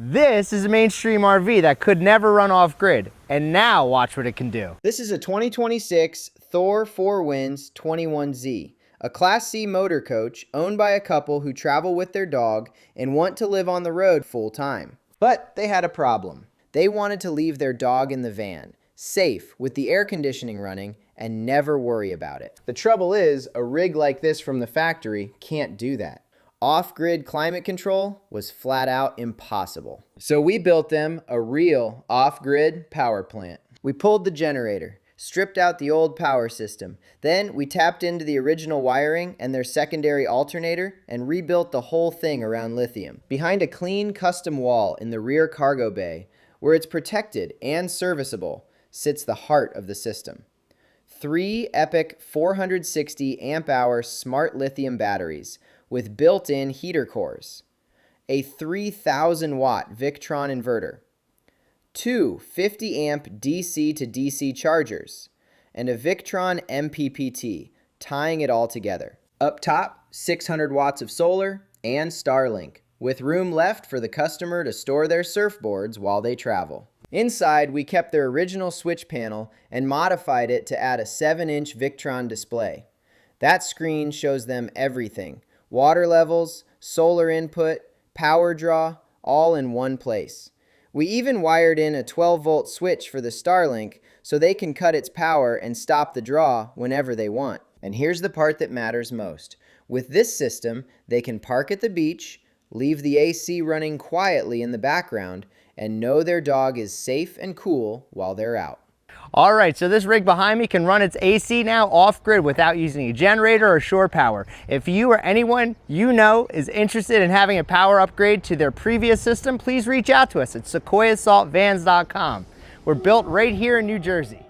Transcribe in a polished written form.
This is a mainstream RV that could never run off grid, and now watch what it can do. This is a 2026 Thor Four Winds 21Z, a Class C motor coach owned by a couple who travel with their dog and want to live on the road full time. But they had a problem. They wanted to leave their dog in the van, safe with the air conditioning running, and never worry about it. The trouble is, a rig like this from the factory can't do that. Off-grid climate control was flat out impossible. So we built them a real off-grid power plant. We pulled the generator, stripped out the old power system. Then we tapped into the original wiring and their secondary alternator and rebuilt the whole thing around lithium. Behind a clean custom wall in the rear cargo bay, where it's protected and serviceable, sits the heart of the system. 3 Epoch 460 amp-hour smart lithium batteries with built-in heater cores, a 3,000 watt Victron inverter, 2 50 amp DC to DC chargers, and a Victron MPPT, tying it all together. Up top, 600 watts of solar and Starlink, with room left for the customer to store their surfboards while they travel. Inside, we kept their original switch panel and modified it to add a 7-inch Victron display. That screen shows them everything: water levels, solar input, power draw, all in one place. We even wired in a 12-volt switch for the Starlink so they can cut its power and stop the draw whenever they want. And here's the part that matters most. With this system, they can park at the beach, leave the AC running quietly in the background, and know their dog is safe and cool while they're out. All right, so this rig behind me can run its AC now off-grid without using a generator or shore power. If you or anyone you know is interested in having a power upgrade to their previous system, please reach out to us at sequoiasaltvans.com. We're built right here in New Jersey.